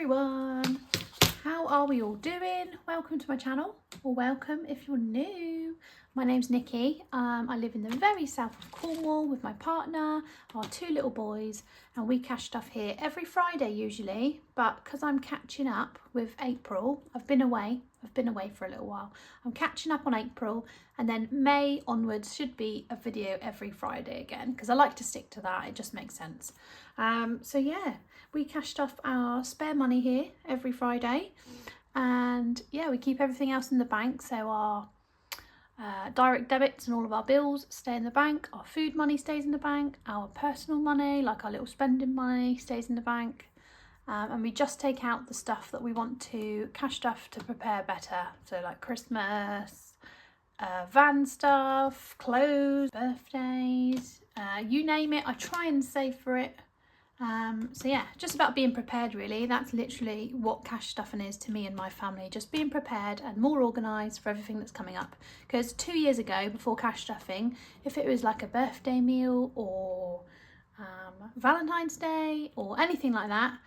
everyone, how are we all doing? Welcome to my channel, or welcome if you're new. My name's Nikki. I live in the very south of Cornwall with my partner, our two little boys, and we cash stuff here every Friday usually, but because I'm catching up with April, I've been away for a little while. I'm catching up on April, and then May onwards should be a video every Friday again, because I like to stick to that, it just makes sense. So yeah, we cash stuff our spare money here every Friday, and yeah, we keep everything else in the bank, so our direct debits and all of our bills stay in the bank, our food money stays in the bank, our personal money, like our little spending money, stays in the bank. And we just take out the stuff that we want to cash stuff to prepare better. So like Christmas, van stuff, clothes, birthdays, you name it, I try and save for it. So yeah, just about being prepared really. That's literally what cash stuffing is to me and my family, just being prepared and more organised for everything that's coming up. Because 2 years ago, before cash stuffing, if it was like a birthday meal or Valentine's Day or anything like that,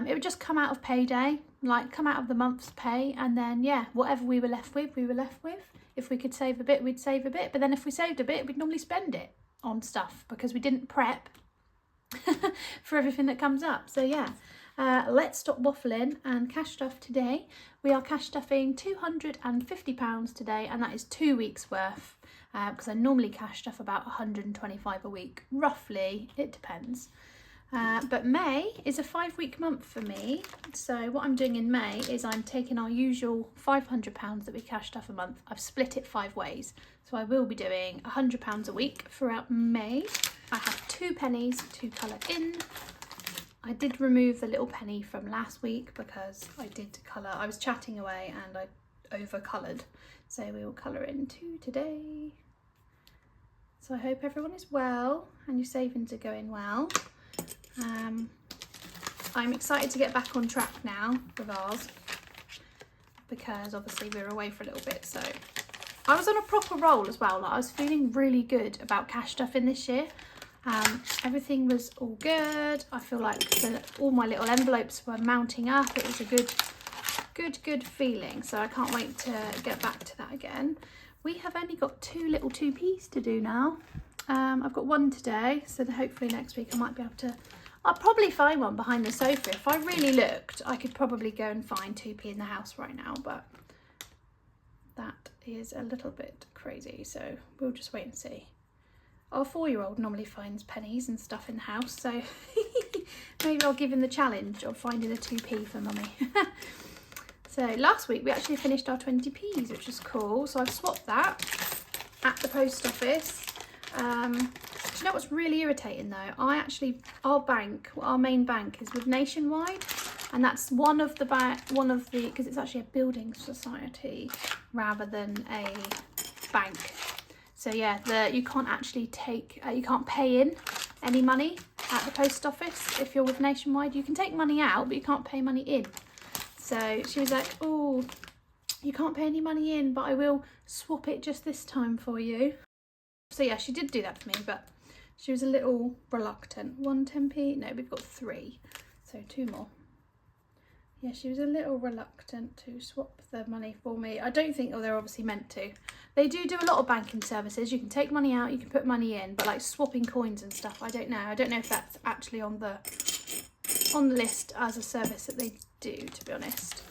it would just come out of payday, like come out of the month's pay, and then yeah, whatever we were left with, we were left with. If we could save a bit, we'd save a bit, but then if we saved a bit, we'd normally spend it on stuff because we didn't prep for everything that comes up. So yeah, let's stop waffling and cash stuff today. We are cash stuffing £250 today, and that is 2 weeks worth, because I normally cash stuff about 125 a week, roughly, it depends. But May is a 5-week month for me, so what I'm doing in May is I'm taking our usual £500 that we cash stuff a month, I've split it 5 ways, so I will be doing £100 a week throughout May. I have 2 pennies to colour in. I did remove the little penny from last week because I did colour, I was chatting away and I over coloured, so we will colour in 2 today. So I hope everyone is well and your savings are going well. I'm excited to get back on track now with ours, because obviously we were away for a little bit, so I was on a proper roll as well. Like, I was feeling really good about cash stuffing this year. Everything was all good. I feel like all my little envelopes were mounting up. It was a good feeling, so I can't wait to get back to that again. We have only got 2 little 2Ps to do now. I've got 1 today, so hopefully next week I might be able to, I'll probably find one behind the sofa. If I really looked, I could probably go and find 2P in the house right now, but that is a little bit crazy, so we'll just wait and see. Our 4-year-old normally finds pennies and stuff in the house, so maybe I'll give him the challenge of finding a 2P for mummy. So last week we actually finished our 20Ps, which is cool, so I've swapped that at the post office. Do you know what's really irritating though? Our main bank is with Nationwide, and that's one of the because it's actually a building society rather than a bank. So yeah, you can't actually you can't pay in any money at the post office if you're with Nationwide. You can take money out, but you can't pay money in. So she was like, oh, you can't pay any money in, but I will swap it just this time for you. So yeah, she did do that for me, but she was a little reluctant. 1 10p? No, we've got 3, so 2 more. Yeah, she was a little reluctant to swap the money for me. I don't think, they're obviously meant to. They do a lot of banking services. You can take money out, you can put money in, but like swapping coins and stuff, I don't know. I don't know if that's actually on the list as a service that they do, to be honest.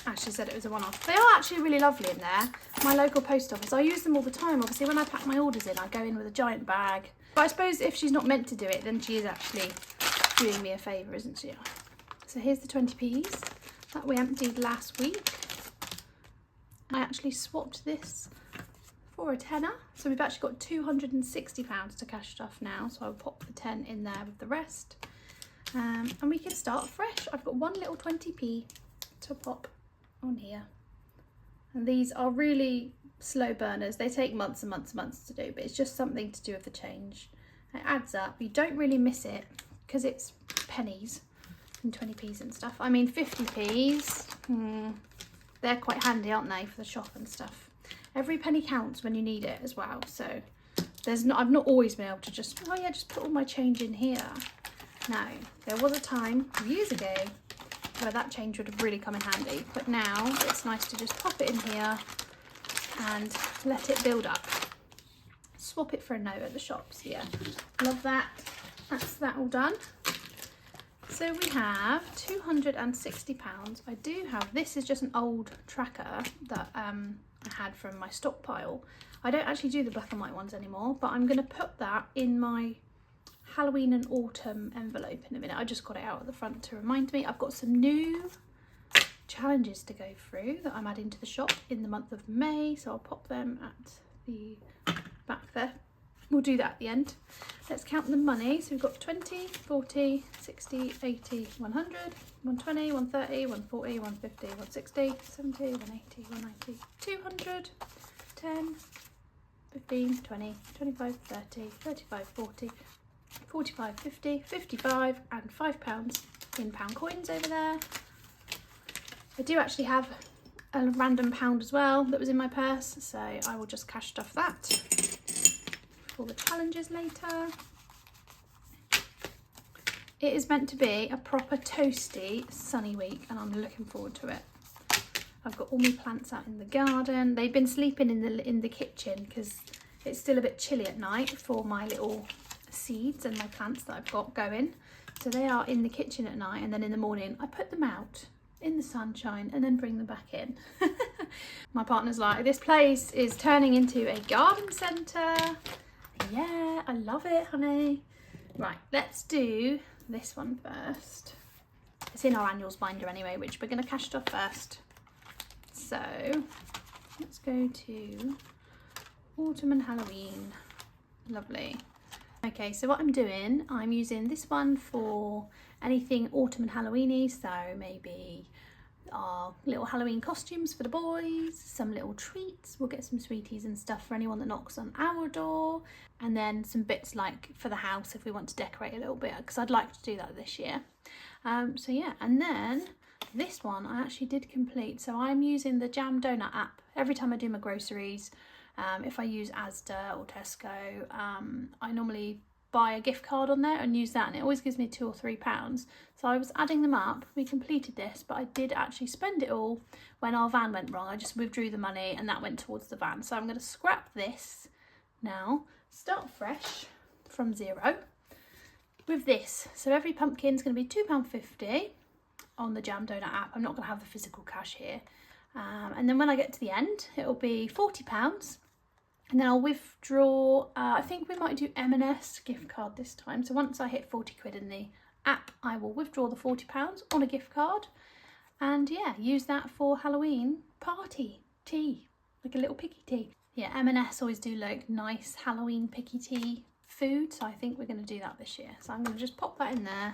Actually said it was a one-off. They are actually really lovely in there. My local post office, I use them all the time. Obviously when I pack my orders in, I go in with a giant bag. But I suppose if she's not meant to do it, then she is actually doing me a favour, isn't she? So here's the 20Ps that we emptied last week. I actually swapped this for a tenner. So we've actually got £260 to cash stuff now. So I'll pop the 10 in there with the rest. And we can start fresh. I've got 1 little 20p to pop on here, and these are really slow burners. They take months and months and months to do, but it's just something to do with the change. It adds up. You don't really miss it because it's pennies and 20Ps and stuff. I mean 50Ps, they're quite handy, aren't they, for the shop and stuff. Every penny counts when you need it as well, so I've not always been able to just put all my change in here. Now, there was a time years ago where that change would have really come in handy, but now it's nice to just pop it in here and let it build up. Swap it for a note at the shops. Yeah, love that. That's that all done. So we have £260. I do have, this is just an old tracker that I had from my stockpile. I don't actually do the black and white ones anymore, but I'm going to put that in my Halloween and autumn envelope in a minute. I just got it out at the front to remind me. I've got some new challenges to go through that I'm adding to the shop in the month of May, so I'll pop them at the back there. We'll do that at the end. Let's count the money. So we've got 20, 40, 60, 80, 100, 120, 130, 140, 150, 160, 70, 180, 190, 200, 10, 15, 20, 25, 30, 35, 40, 45, 50, 55 and £5 in pound coins over there. I do actually have a random pound as well that was in my purse, so I will just cash stuff that for the challenges later. It is meant to be a proper toasty sunny week and I'm looking forward to it. I've got all my plants out in the garden. They've been sleeping in the kitchen because it's still a bit chilly at night for my little seeds and my plants that I've got going. So they are in the kitchen at night, and then in the morning I put them out in the sunshine and then bring them back in. My partner's like, this place is turning into a garden centre. Yeah, I love it, honey. Right, let's do this one first. It's in our annuals binder anyway, which we're going to cash stuff first. So let's go to autumn and Halloween. Lovely. Okay, so what I'm doing, I'm using this one for anything autumn and Halloweeny, so maybe our little Halloween costumes for the boys, some little treats, we'll get some sweeties and stuff for anyone that knocks on our door, and then some bits like for the house if we want to decorate a little bit, because I'd like to do that this year. So yeah, and then this one I actually did complete, so I'm using the Jam Doughnut app every time I do my groceries. If I use Asda or Tesco, I normally buy a gift card on there and use that, and it always gives me £2 or £3. So I was adding them up. We completed this, but I did actually spend it all when our van went wrong. I just withdrew the money and that went towards the van. So I'm going to scrap this now, start fresh from zero with this. So every pumpkin is going to be £2.50 on the Jam Doughnut app. I'm not going to have the physical cash here. And then when I get to the end, it'll be £40. And then I'll withdraw, I think we might do M&S gift card this time. So once I hit 40 quid in the app, I will withdraw the £40 on a gift card. And yeah, use that for Halloween party tea, like a little picky tea. Yeah, M&S always do like nice Halloween picky tea food. So I think we're going to do that this year. So I'm going to just pop that in there.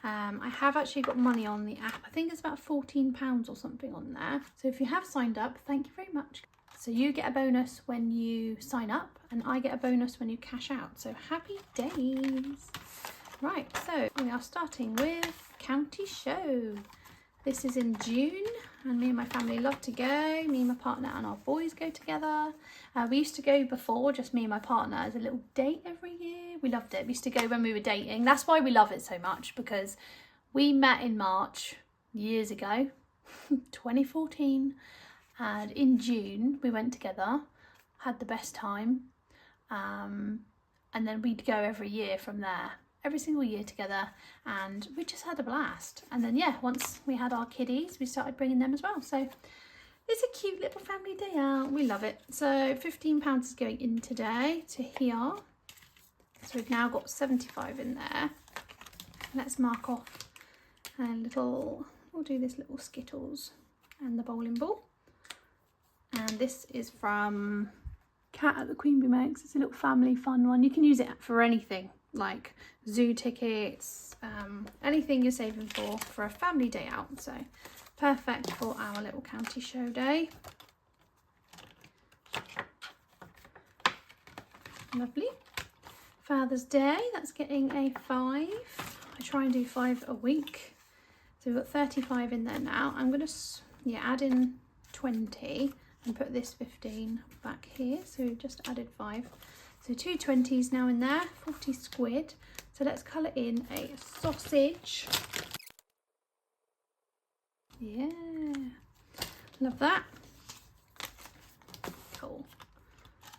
I have actually got money on the app. I think it's about £14 or something on there. So if you have signed up, thank you very much. So you get a bonus when you sign up and I get a bonus when you cash out. So happy days. Right, so we are starting with County Show. This is in June and me and my family love to go. Me and my partner and our boys go together. We used to go before, just me and my partner, as a little date every year. We loved it. We used to go when we were dating. That's why we love it so much, because we met in March years ago, 2014. And in June we went together, had the best time, and then we'd go every year from there, every single year together, and we just had a blast. And then yeah, once we had our kiddies, we started bringing them as well. So it's a cute little family day out. We love it. So £15 is going in today to here. So we've now got 75 in there. Let's mark off a little, we'll do this little Skittles and the bowling ball. And this is from Cat at the Queen Bee Makes. It's a little family fun one. You can use it for anything, like zoo tickets, anything you're saving for a family day out. So perfect for our little county show day. Lovely. Father's Day, that's getting a 5. I try and do 5 a week. So we've got 35 in there now. I'm going to add in 20 and put this 15 back here. So we've just added 5. So 2 20s now in there, 40 squid. So let's colour in a sausage. Yeah, love that. Cool.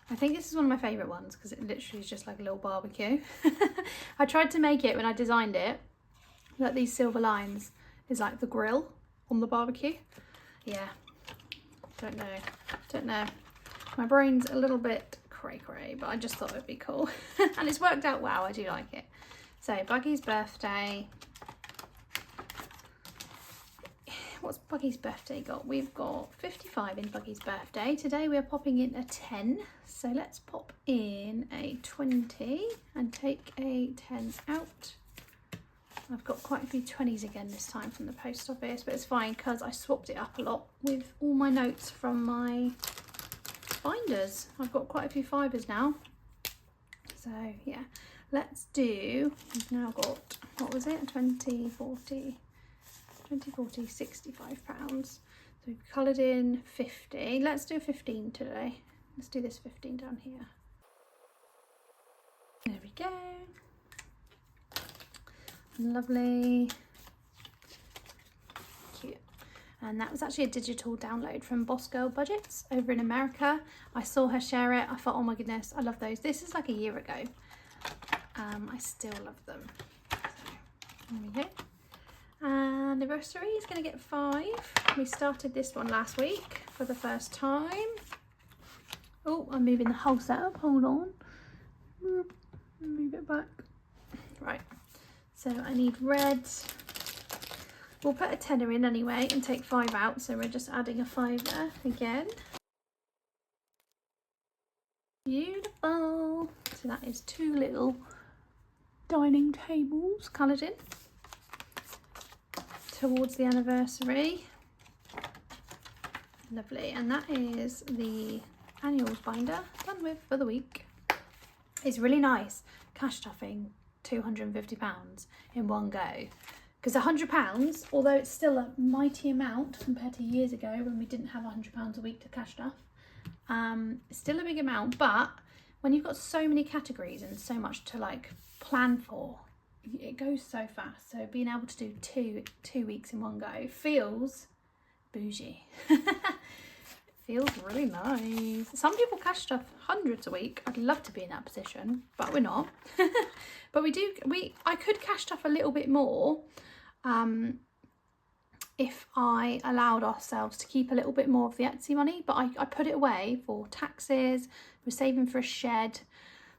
I think this is one of my favourite ones because it literally is just like a little barbecue. I tried to make it when I designed it, like these silver lines is like the grill on the barbecue. Yeah, don't know. My brain's a little bit cray, but I just thought it'd be cool. And it's worked out well, I do like it. So Buggy's birthday. What's Buggy's birthday got? We've got 55 in Buggy's birthday. Today we are popping in a 10. So let's pop in a 20 and take a 10 out. I've got quite a few 20s again this time from the post office, but it's fine because I swapped it up a lot with all my notes from my binders. I've got quite a few fibres now. So yeah, let's do, we've now got, what was it, 20, 40, 65 pounds. So we've coloured in 50. Let's do 15 today. Let's do this 15 down here. There we go. Lovely. Cute. And that was actually a digital download from Boss Girl Budgets over in America. I saw her share it. I thought, oh my goodness, I love those. This is like a year ago. I still love them. So, there we go. Anniversary is going to get 5. We started this one last week for the first time. Oh, I'm moving the whole setup. Hold on. Move it back. Right. So I need red. We'll put a tenner in anyway and take 5 out. So we're just adding a 5 there again. Beautiful. So that is 2 little dining tables coloured in towards the anniversary. Lovely. And that is the annuals binder done with for the week. It's really nice cash stuffing £250 in one go, because £100, although it's still a mighty amount compared to years ago when we didn't have £100 a week to cash stuff, it's still a big amount. But when you've got so many categories and so much to like plan for, it goes so fast. So being able to do two weeks in one go feels bougie. Feels really nice. Some people cash stuff hundreds a week. I'd love to be in that position, but we're not. But I could cash stuff a little bit more if I allowed ourselves to keep a little bit more of the Etsy money, but I put it away for taxes. We're saving for a shed.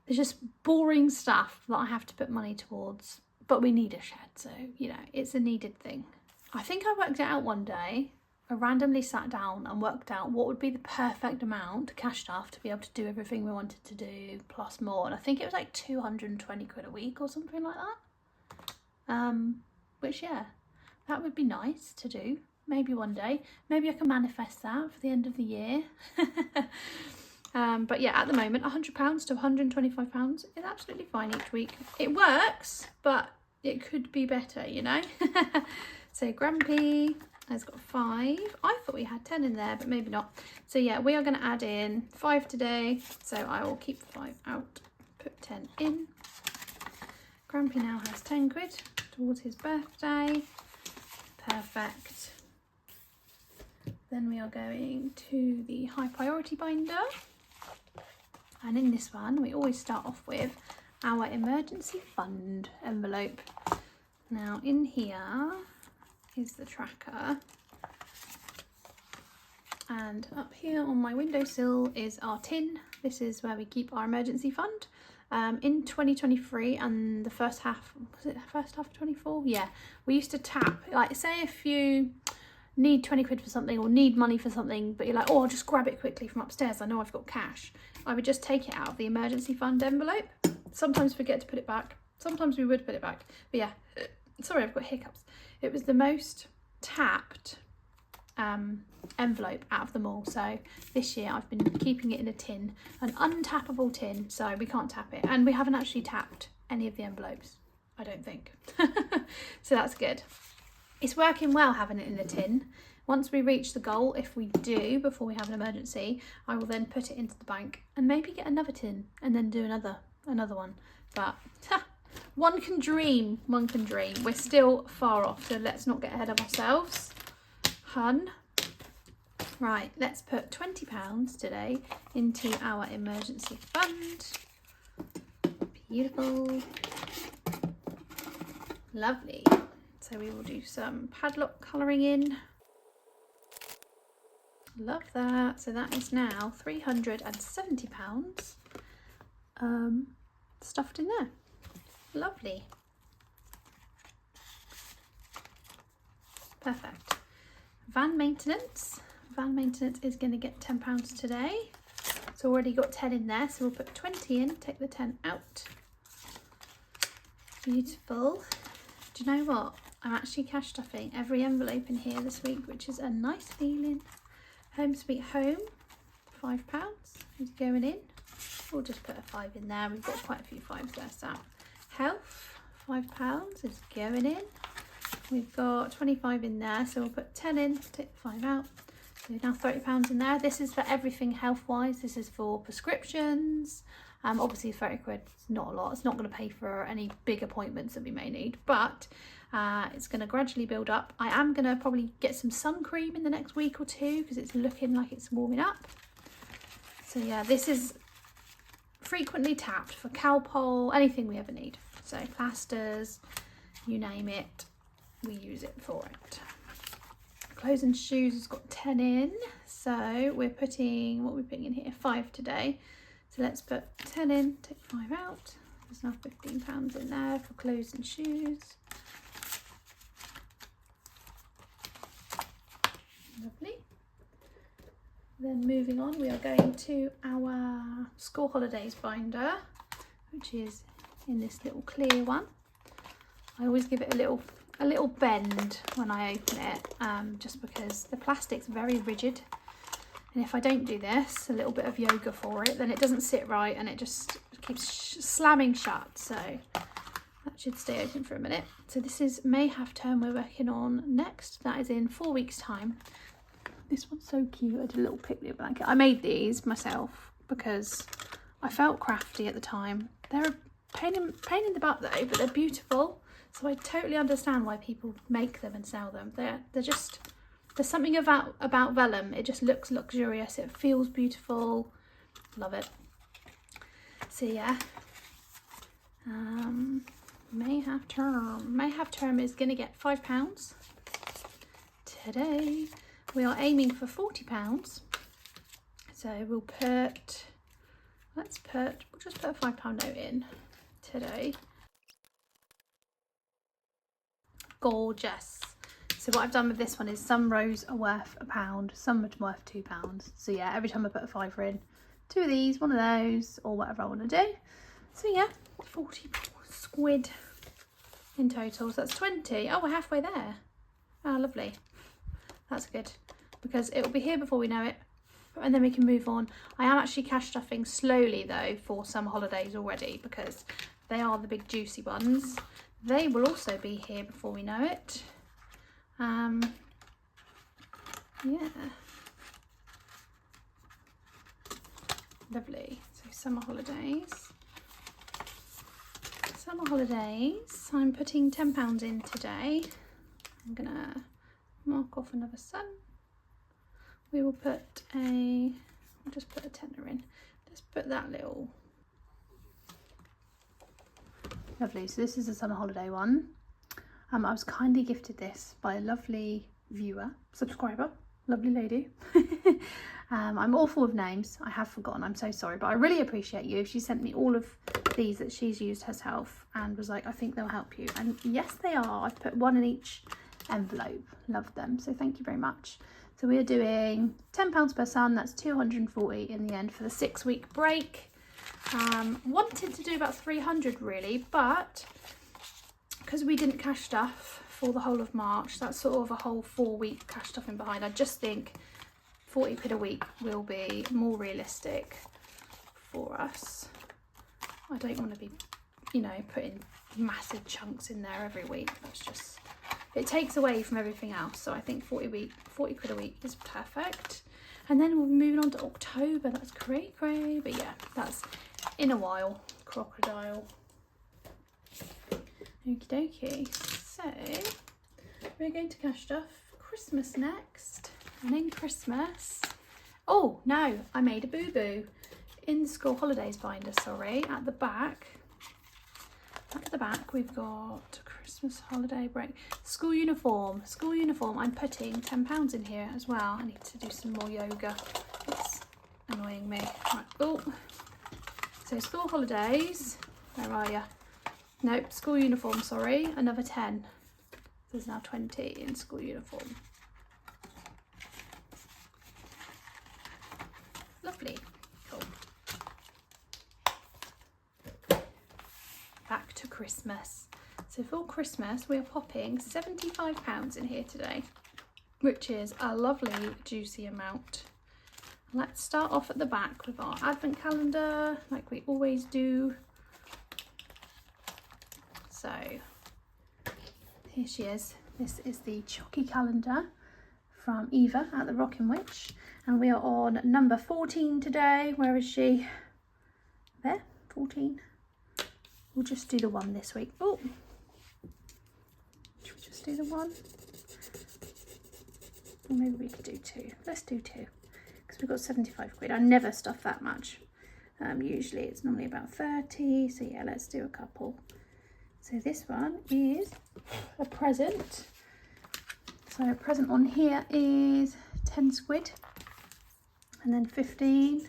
There's just boring stuff that I have to put money towards, but we need a shed, so you know, it's a needed thing. I think I worked it out one day. I randomly sat down and worked out what would be the perfect amount to cash stuff to be able to do everything we wanted to do plus more, and I think it was like 220 quid a week or something like that. Which, yeah, that would be nice to do. Maybe one day. Maybe I can manifest that for the end of the year. But yeah, at the moment, £100 to £125 is absolutely fine each week. It works, but it could be better, you know. So Grumpy has got 5. I thought we had 10 in there, but maybe not. So yeah, we are going to add in 5 today. So I will keep 5 out, put 10 in. Grumpy now has 10 quid towards his birthday. Perfect. Then we are going to the high priority binder. And in this one, we always start off with our emergency fund envelope. Now in here is the tracker, and up here on my windowsill is our tin. This is where we keep our emergency fund. In 2023 and the first half, was it the first half of 24? Yeah, we used to tap, like say if you need 20 quid for something or need money for something, but you're like, oh, I'll just grab it quickly from upstairs, I know I've got cash. I would just take it out of the emergency fund envelope. Sometimes forget to put it back. Sometimes we would put it back. But yeah, sorry, I've got hiccups. It was the most tapped envelope out of them all. So this year I've been keeping it in a tin, an untappable tin, so we can't tap it. And we haven't actually tapped any of the envelopes, I don't think. So that's good. It's working well having it in a tin. Once we reach the goal, if we do before we have an emergency, I will then put it into the bank and maybe get another tin and then do another one. But one can dream, one can dream. We're still far off, so let's not get ahead of ourselves, hun. Right, let's put £20 today into our emergency fund. Beautiful. Lovely. So we will do some padlock colouring in. Love that. So that is now £370 stuffed in there. Lovely. Perfect. Van maintenance. Van maintenance is going to get £10 today. It's already got 10 in there, so we'll put 20 in, take the 10 out. Beautiful. Do you know what? I'm actually cash stuffing every envelope in here this week, which is a nice feeling. Home Sweet Home, £5 is going in. We'll just put a 5 in there. We've got quite a few 5s there, so. Health, £5 is going in. We've got 25 in there, so we'll put 10 in, take the 5 out. So now £30 in there. This is for everything health-wise. This is for prescriptions. Obviously 30 quid is not a lot. It's not going to pay for any big appointments that we may need, but it's going to gradually build up. I am going to probably get some sun cream in the next week or two because it's looking like it's warming up. So yeah, this is frequently tapped for Calpol, anything we ever need. So plasters, you name it, we use it for it. Clothes and shoes has got 10 in, so we're putting, what are we putting in here? 5 today. So let's put 10 in, take 5 out. There's now £15 in there for clothes and shoes. Lovely. Then moving on, we are going to our school holidays binder, which is in this little clear one. I always give it a little bend when I open it, just because the plastic's very rigid. And if I don't do this, a little bit of yoga for it, then it doesn't sit right and it just keeps slamming shut. So that should stay open for a minute. So this is May half term we're working on next. That is in 4 weeks' time. This one's so cute. I did a little picnic blanket. I made these myself because I felt crafty at the time. They're a pain in the butt though, but they're beautiful. So I totally understand why people make them and sell them. They're just, there's something about vellum. It just looks luxurious. It feels beautiful. Love it. So yeah, May half term. May half term is going to get £5 today. We are aiming for £40. So we'll just put a £5 note in today. Gorgeous. So what I've done with this one is some rows are worth £1, some are worth £2. So yeah, every time I put a £5 in, 2 of these, 1 of those, or whatever I want to do. So yeah, 40 squid in total. So that's 20. Oh, we're halfway there. Oh, lovely. That's good because it will be here before we know it, and then we can move on. I am actually cash stuffing slowly though for some holidays already because they are the big juicy ones. They will also be here before we know it. Yeah, lovely. So summer holidays. I'm putting £10 in today. I'm gonna mark off another sun. We will put I'll just put a tenner in. Let's put that little. Lovely. So this is a summer holiday one. I was kindly gifted this by a lovely viewer, subscriber, lovely lady. I'm awful with names. I have forgotten. I'm so sorry, but I really appreciate you. She sent me all of these that she's used herself and was like, I think they'll help you. And yes, they are. I've put 1 in each envelope. Love them. So thank you very much. So we are doing £10 per son. That's 240 in the end for the 6-week break. Wanted to do about 300 really, but because we didn't cash stuff for the whole of March, that's sort of a whole 4-week cash stuffing behind. I just think 40 quid a week will be more realistic for us. I don't want to be, you know, putting massive chunks in there every week. That's just, it takes away from everything else. So I think 40 quid a week is perfect. And then we'll be moving on to October. That's cray, but yeah, that's in a while. Crocodile. Okie dokie. So we're going to Cash Stuff Christmas next. And in Christmas, oh no, I made a boo-boo in the school holidays binder, sorry. At the back we've got Christmas holiday break, school uniform. I'm putting £10 in here as well. I need to do some more yoga. It's annoying me. Right. Oh, so school holidays, where are you? Nope, school uniform, sorry, another 10. There's now 20 in school uniform. Lovely. Cool. Back to Christmas. So for Christmas, we're popping £75 in here today, which is a lovely juicy amount. Let's start off at the back with our advent calendar, like we always do. So here she is. This is the Chocky calendar from Eva at the Rockin' Witch, and we are on number 14 today. Where is she? There, 14. We'll just do the one this week. Oh, should we just do the one? Or maybe we could do two. Let's do two, because we've got 75 quid. I never stuff that much. Usually it's normally about 30. So yeah, let's do a couple. So this one is a present. So a present on here is 10 squid, and then 15.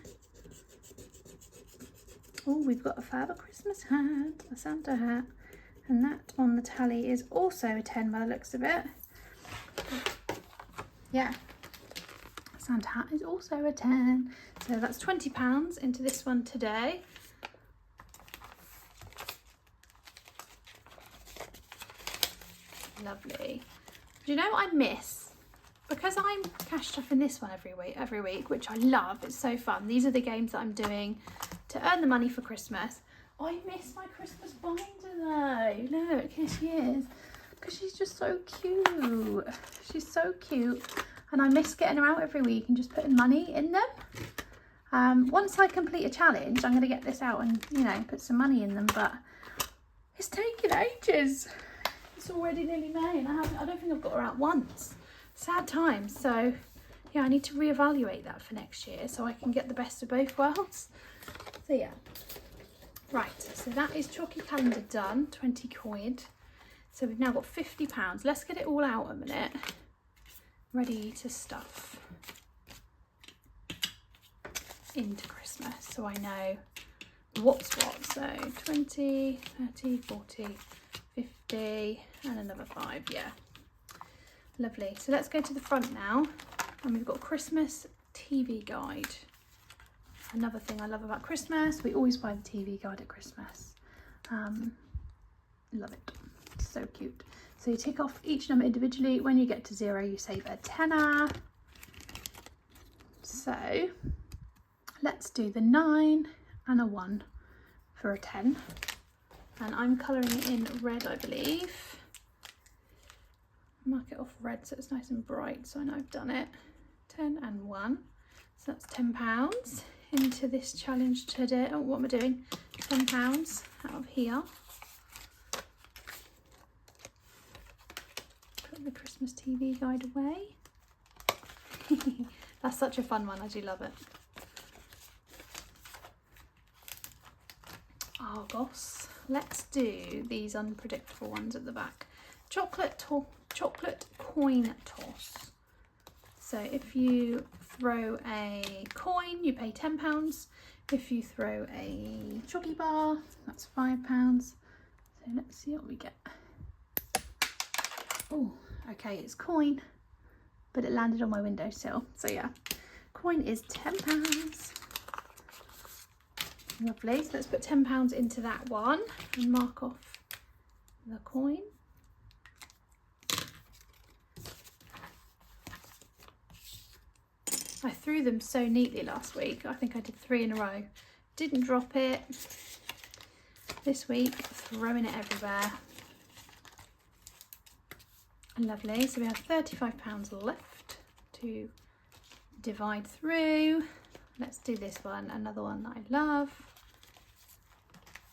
Oh, we've got a Father Christmas hat, a Santa hat, and that on the tally is also a 10 by the looks of it. Yeah, Santa hat is also a 10. So that's £20 into this one today. Lovely. Do you know what I miss? Because I'm cash stuffing this one every week, which I love. It's so fun. These are the games that I'm doing to earn the money for Christmas. I miss my Christmas binder though. Look, here she is. Because she's just so cute. She's so cute. And I miss getting her out every week and just putting money in them. Once I complete a challenge, I'm going to get this out and, you know, put some money in them. But it's taken ages. It's already nearly May and I don't think I've got her out once. Sad times. So yeah, I need to reevaluate that for next year so I can get the best of both worlds. So yeah. Right, so that is Chocky calendar done, 20 quid. So we've now got £50. Let's get it all out a minute. Ready to stuff into Christmas so I know what's what. So 20, 30, 40, 50 and another 5. Yeah, lovely. So let's go to the front now, and we've got Christmas TV guide. Another thing I love about Christmas, we always buy the TV guide at Christmas. Love it, it's so cute. So you tick off each number individually. When you get to 0, you save a tenner. So let's do the 9 and a 1 for a 10. And I'm colouring it in red, I believe. Mark it off red so it's nice and bright, so I know I've done it. 10 and 1. So that's £10 into this challenge today. Oh, what am I doing? £10 out of here. Put the Christmas TV guide away. That's such a fun one, I do love it. Argos. Let's do these unpredictable ones at the back. Chocolate coin toss. So if you throw a coin, you pay £10. If you throw a chocolate bar, that's £5. So let's see what we get. Oh, okay, it's coin, but it landed on my windowsill. So yeah, coin is £10. Lovely, so let's put £10 into that one and mark off the coin. I threw them so neatly last week. I think I did 3 in a row. Didn't drop it. This week, throwing it everywhere. Lovely, so we have £35 left to divide through. Let's do this one, another one that I love.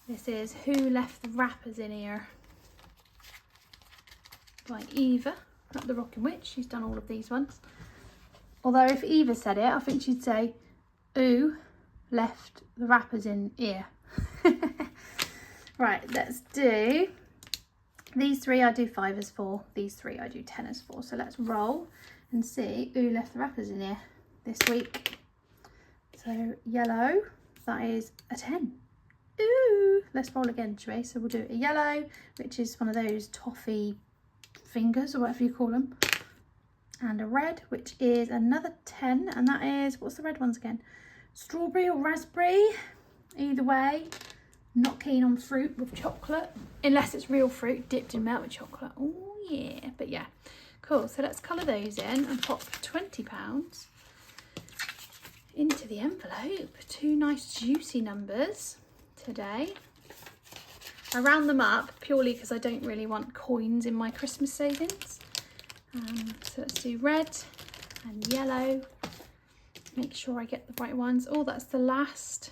This is Who Left the Wrappers in Here. by Eva at the Rockin' Witch. She's done all of these ones. Although if Eva said it, I think she'd say, ooh, left the wrappers in ear. Right, let's do these 3. I do 5s for. These 3 I do 10s for. So let's roll and see who left the wrappers in here this week. So yellow, that is a 10. Ooh, let's roll again, shall we? So we'll do a yellow, which is one of those toffee fingers or whatever you call them. And a red, which is another 10. And that is, what's the red ones again? Strawberry or raspberry. Either way, not keen on fruit with chocolate, unless it's real fruit dipped in melted chocolate. Oh yeah, but yeah, cool. So let's colour those in and pop £20 into the envelope. 2 nice juicy numbers today. I round them up purely because I don't really want coins in my Christmas savings. So let's do red and yellow. Make sure I get the right ones. Oh, that's the last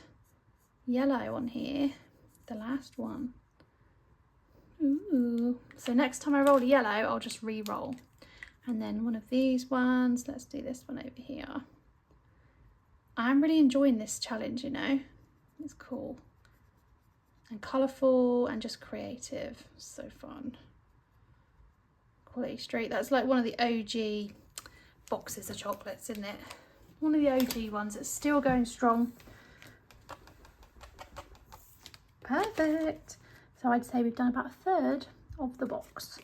yellow on here. The last one. Ooh. So next time I roll a yellow, I'll just re-roll. And then one of these ones. Let's do this one over here. I'm really enjoying this challenge, you know. It's cool. And colourful and just creative. So fun. Quality Street. That's like one of the OG boxes of chocolates, isn't it? One of the OG ones that's still going strong. Perfect. So I'd say we've done about a third of the box.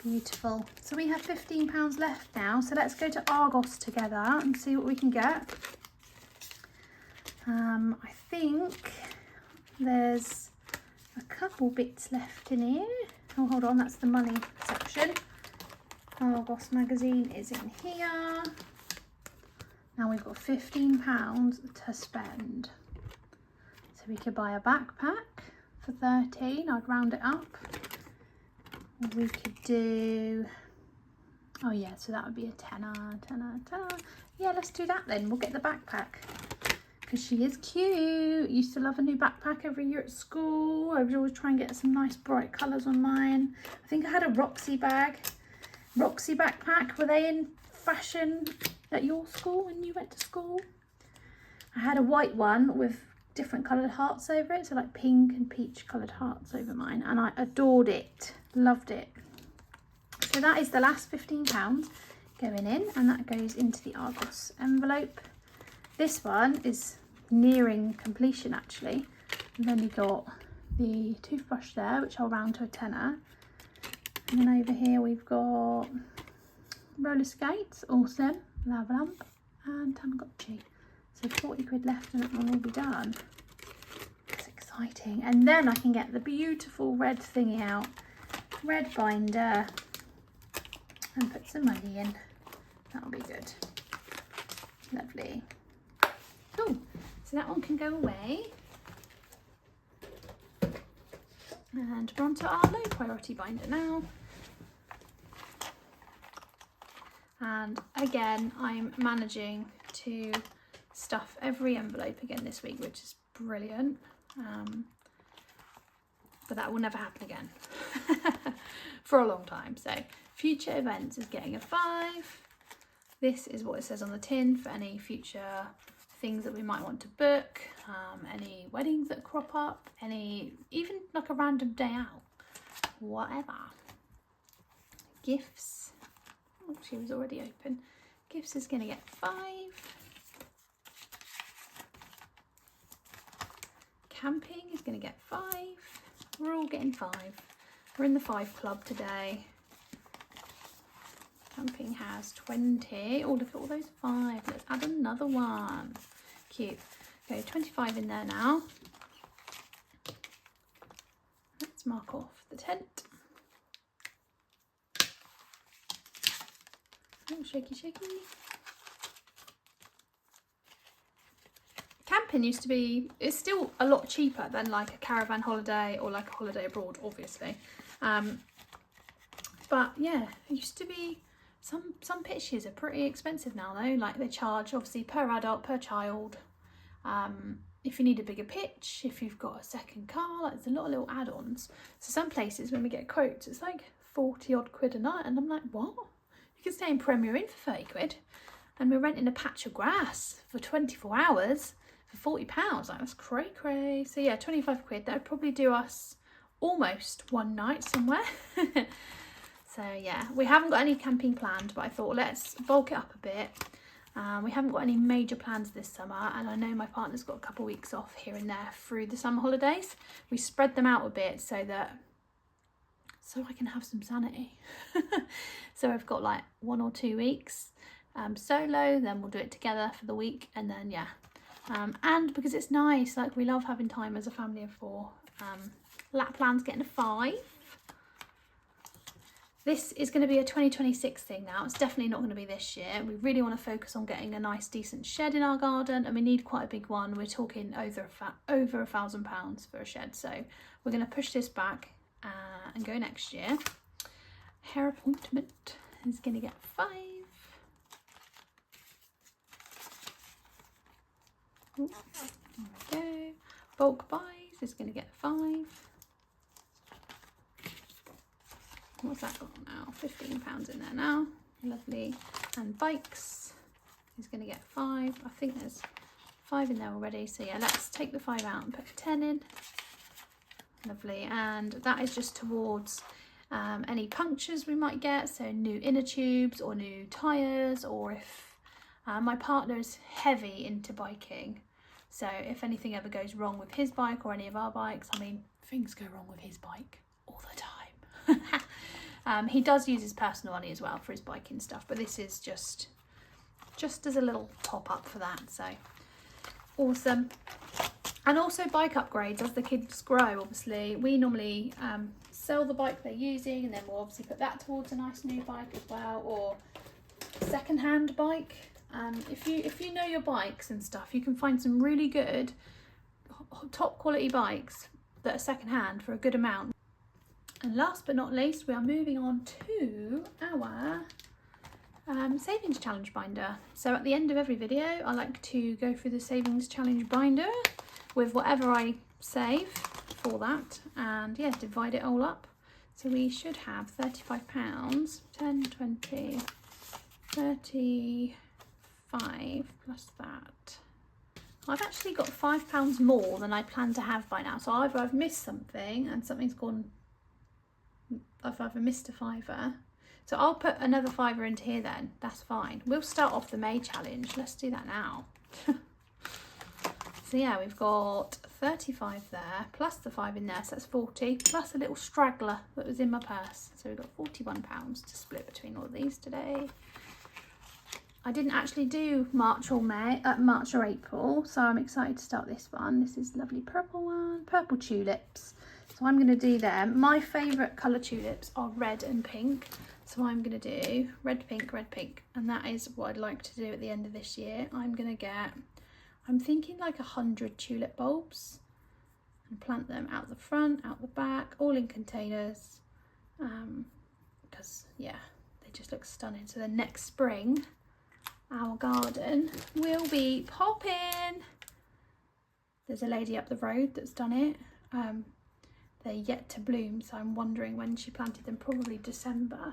Beautiful. So we have £15 left now. So let's go to Argos together and see what we can get. I think there's a couple bits left in here. Oh, hold on, that's the money section. Argos magazine is in here. Now we've got £15 to spend. So we could buy a backpack for 13. I'd round it up. We could do, oh yeah, so that would be a tenner. Yeah, let's do that then. We'll get the backpack because she is cute. Used to love a new backpack every year at school. I would always try and get some nice bright colours on mine. I think I had a Roxy bag. Roxy backpack. Were they in fashion at your school when you went to school? I had a white one with different coloured hearts over it, so like pink and peach coloured hearts over mine, and I adored it, loved it. So that is the last £15 going in, and that goes into the Argos envelope. This one is nearing completion actually. We've only got the toothbrush there, which I'll round to a tenner, and then over here we've got roller skates, awesome, lava lamp and Tamagotchi. So 40 quid left and that one will be done. That's exciting. And then I can get the beautiful red thingy out, red binder, and put some money in. That'll be good. Lovely. Cool. So that one can go away. And we're on to our low priority binder now. And again, I'm managing to stuff every envelope again this week, which is brilliant. But that will never happen again for a long time. So future events is getting a 5. This is what it says on the tin for any future things that we might want to book, any weddings that crop up, any, even like a random day out, whatever. Gifts. Oh, she was already open. Gifts is going to get 5. Camping is going to get 5. We're all getting 5. We're in the 5 club today. Camping has 20. Oh, look at all those 5. Let's add another one. Cute. Okay, 25 in there now. Let's mark off the tent. Oh, shaky, shaky. Camping used to be, it's still a lot cheaper than like a caravan holiday or like a holiday abroad, obviously. But yeah, it used to be, some pitches are pretty expensive now though. Like they charge obviously per adult, per child. If you need a bigger pitch, if you've got a second car, like there's a lot of little add-ons. So some places when we get quotes, it's like 40 odd quid a night. And I'm like, what? You can stay in Premier Inn for 30 quid. And we're renting a patch of grass for 24 hours for £40. Like, that's cray cray. So yeah, 25 quid. That would probably do us almost one night somewhere. So yeah, we haven't got any camping planned, but I thought let's bulk it up a bit. We haven't got any major plans this summer, and I know my partner's got a couple of weeks off here and there through the summer holidays. We spread them out a bit so I can have some sanity. So I've got like 1 or 2 weeks solo, then we'll do it together for the week, and then yeah. And because it's nice, like we love having time as a family of 4. Lapland's getting a 5. This is going to be a 2026 thing now. It's definitely not going to be this year. We really want to focus on getting a nice decent shed in our garden, and we need quite a big one. We're talking over £1,000 for a shed. So we're going to push this back and go next year. Hair appointment is going to get 5. Ooh, there we go. Bulk buys is going to get 5. What's that got now? £15 in there now. Lovely. And bikes is going to get 5. I think there's 5 in there already. So yeah, let's take the 5 out and put 10 in. Lovely. And that is just towards any punctures we might get. So new inner tubes or new tyres, or if my partner is heavy into biking. So if anything ever goes wrong with his bike or any of our bikes, I mean, things go wrong with his bike all the time. He does use his personal money as well for his biking stuff, but this is just as a little top up for that. So awesome. And also bike upgrades as the kids grow. Obviously we normally sell the bike they're using, and then we'll obviously put that towards a nice new bike as well, or second-hand bike. If you know your bikes and stuff, you can find some really good top quality bikes that are second-hand for a good amount. And last but not least, we are moving on to our savings challenge binder. So at the end of every video, I like to go through the savings challenge binder with whatever I save for that, and yeah, divide it all up. So we should have £35, 10, 20, 35 plus that. I've actually got £5 more than I planned to have by now. So either I've missed something and something's gone, I've either missed a £5. So I'll put another £5 into here then, that's fine. We'll start off the May challenge, let's do that now. So yeah, we've got 35 there, plus the 5 in there, so that's 40, plus a little straggler that was in my purse. So we've got £41 to split between all of these today. I didn't actually do March or April, so I'm excited to start this one. This is lovely purple one, purple tulips. So I'm going to do them. My favourite colour tulips are red and pink. So I'm going to do red, pink. And that is what I'd like to do at the end of this year. I'm thinking like 100 tulip bulbs. And plant them out the front, out the back, all in containers. Because, yeah, they just look stunning. So then next spring, our garden will be popping. There's a lady up the road that's done it. They're yet to bloom, so I'm wondering when she planted them, probably December.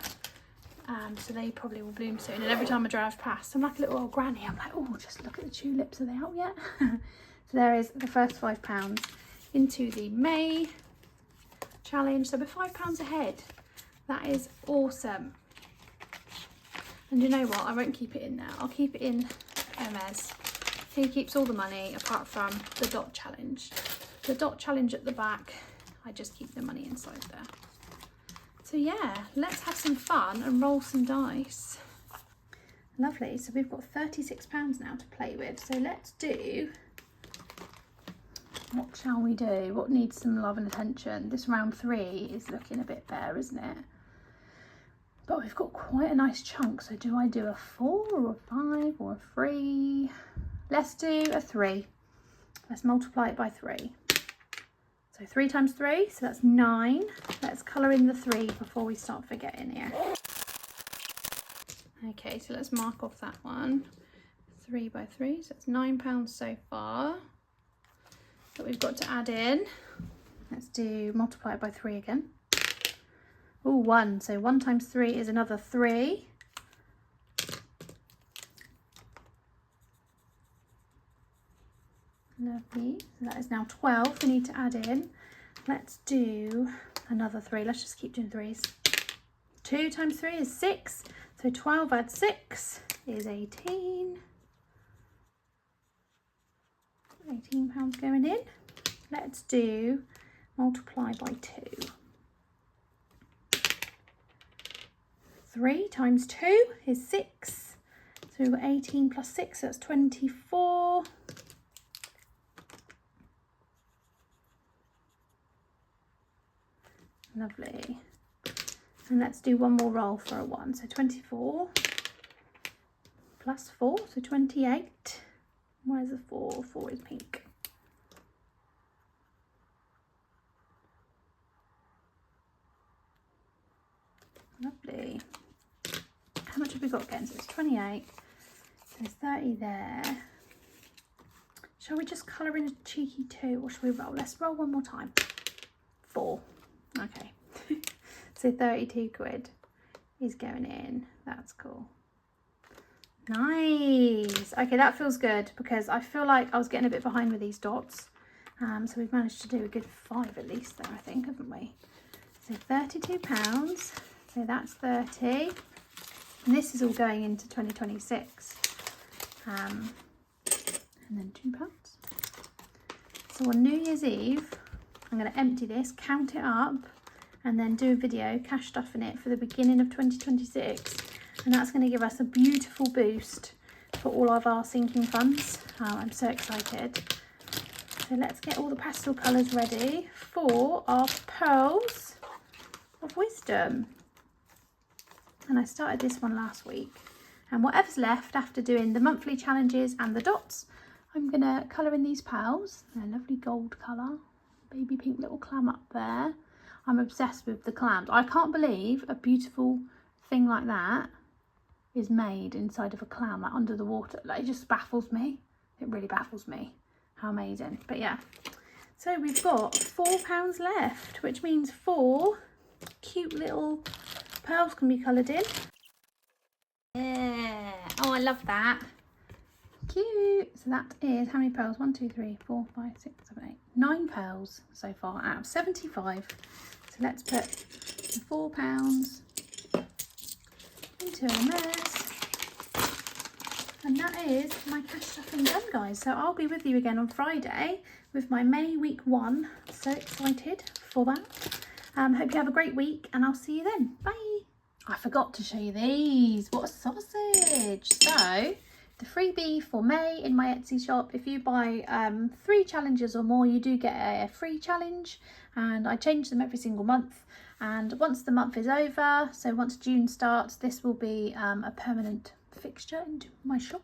So they probably will bloom soon. And every time I drive past, I'm like a little old granny. I'm like, oh, just look at the tulips. Are they out yet? So there is the first £5 into the May challenge. So we're £5 ahead. That is awesome. And you know what? I won't keep it in there. I'll keep it in Hermes. He keeps all the money apart from the dot challenge. The dot challenge at the back, I just keep the money inside there. So yeah, let's have some fun and roll some dice. Lovely, so we've got £36 now to play with. So let's do, what shall we do? What needs some love and attention? This round 3 is looking a bit bare, isn't it? But we've got quite a nice chunk. So do I do a 4 or a 5 or a 3? Let's do a 3. Let's multiply it by 3. So 3 times 3, so that's 9. Let's colour in the 3 before we start forgetting here. Okay, so let's mark off that one. 3 by 3, so that's £9 so far. But we've got to add in. Let's do multiply it by 3 again. Oh, 1. So 1 times 3 is another 3. Lovely. So that is now 12 we need to add in. Let's do another 3. Let's just keep doing 3s. 2 times 3 is 6. So 12 add 6 is 18. £18 going in. Let's do multiply by 2. 3 times 2 is 6. So we've got 18 plus 6, so that's 24. Lovely. And let's do one more roll for a 1. So 24 plus 4, so 28. Where's the 4? 4 is pink. Lovely. How much have we got again? So it's 28. So there's 30 there. Shall we just colour in a cheeky 2 or shall we roll? Let's roll one more time. 4. Okay. So 32 quid is going in. That's cool. Nice. Okay, that feels good because I feel like I was getting a bit behind with these dots. So we've managed to do a good 5 at least there, I think, haven't we? So £32. So that's 30. And this is all going into 2026. And then £2. So on New Year's Eve, I'm going to empty this, count it up, and then do a video cash stuffing it for the beginning of 2026. And that's going to give us a beautiful boost for all of our sinking funds. I'm so excited. So let's get all the pastel colours ready for our pearls of wisdom. And I started this one last week. And whatever's left after doing the monthly challenges and the dots, I'm going to colour in these pearls. They're a lovely gold colour. Baby pink little clam up there. I'm obsessed with the clams. I can't believe a beautiful thing like that is made inside of a clam, like under the water. Like, it just baffles me. It really baffles me. How amazing. But yeah, so we've got £4 left, which means 4 cute little pearls can be coloured in. Yeah. Oh, I love that. Cute. So that is how many pearls? 1, 2, 3, 4, 5, 6, 7, 8, 9 pearls so far out of 75. So let's put the £4 into a mess. And that is my cash stuffing done, guys. So I'll be with you again on Friday with my May week 1. So excited for that. Hope you have a great week and I'll see you then. Bye. I forgot to show you these. What a sausage. So the freebie for May in my Etsy shop, if you buy 3 challenges or more, you do get a free challenge, and I change them every single month. And once the month is over, so once June starts, this will be a permanent fixture into my shop,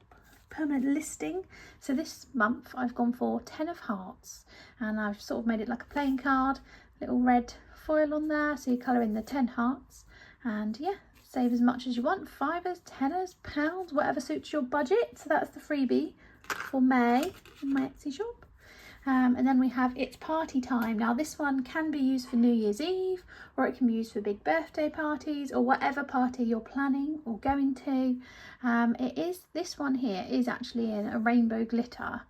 permanent listing. So this month I've gone for 10 of hearts, and I've sort of made it like a playing card, little red foil on there, so you colour in the 10 hearts, and yeah, save as much as you want, 5s, 10s, pounds, whatever suits your budget. So that's the freebie for May in my Etsy shop. And then we have It's Party Time. Now this one can be used for New Year's Eve, or it can be used for big birthday parties, or whatever party you're planning or going to. This one here is actually in a rainbow glitter,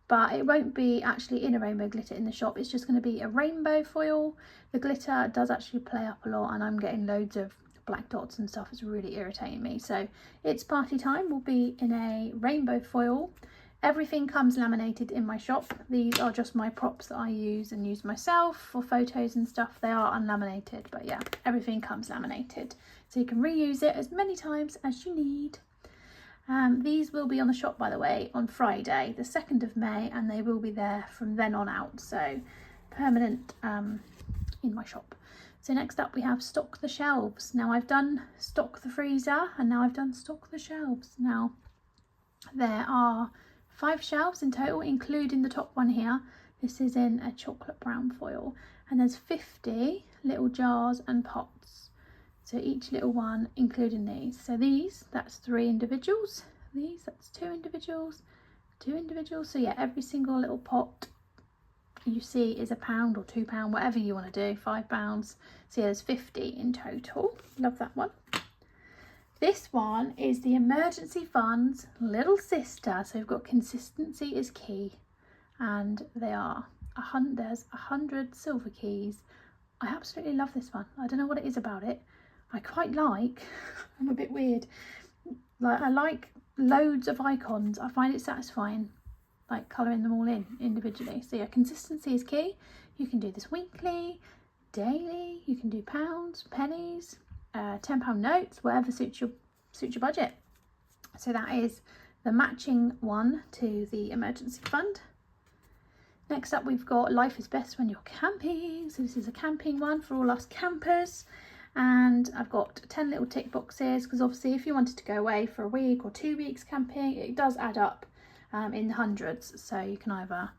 but it won't be actually in a rainbow glitter in the shop. It's just going to be a rainbow foil. The glitter does actually play up a lot, and I'm getting loads of black dots and stuff. It's really irritating me. So It's Party Time will be in a rainbow foil. Everything comes laminated in my shop. These are just my props that I use and use myself for photos and stuff. They are unlaminated, but yeah, everything comes laminated. So you can reuse it as many times as you need. These will be on the shop, by the way, on Friday, the 2nd of May, and they will be there from then on out. So permanent in my shop. So next up we have Stock the Shelves. Now I've done Stock the Freezer, and now I've done Stock the Shelves. Now there are 5 shelves in total, including the top one here. This is in a chocolate brown foil, and there's 50 little jars and pots. So each little one, including these. So these, that's 3 individuals. These, that's 2 individuals, 2 individuals. So yeah, every single little pot you see is £1 or £2, whatever you want to do, £5. So yeah, there's 50 in total. Love that one. This one is the Emergency Fund's little sister. So we've got consistency is key, and they are there's 100 silver keys. I absolutely love this one. I don't know what it is about it. I quite like, I'm a bit weird, like I like loads of icons. I find it satisfying, like colouring them all in individually. So yeah, consistency is key. You can do this weekly, daily, you can do pounds, pennies, £10 notes, whatever suits your budget. So that is the matching one to the emergency fund. Next up we've got Life is Best When You're Camping. So this is a camping one for all us campers. And I've got 10 little tick boxes, because obviously if you wanted to go away for a week or 2 weeks camping, it does add up in the hundreds. So you can either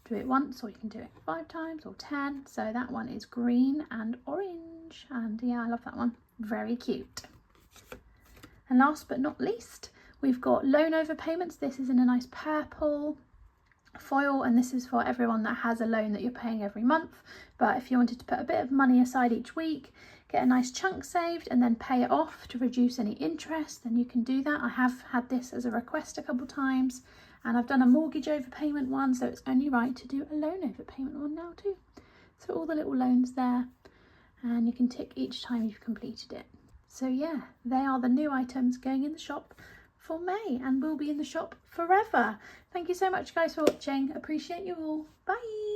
do it once or you can do it 5 times or 10. So that one is green and orange, and yeah, I love that one. Very cute. And last but not least, we've got loan overpayments. This is in a nice purple foil, and this is for everyone that has a loan that you're paying every month. But if you wanted to put a bit of money aside each week, get a nice chunk saved and then pay it off to reduce any interest, then you can do that. I have had this as a request a couple times, and I've done a mortgage overpayment one, so it's only right to do a loan overpayment one now too. So all the little loans there, and you can tick each time you've completed it. So yeah, they are the new items going in the shop for May, and will be in the shop forever. Thank you so much guys for watching. Appreciate you all. Bye.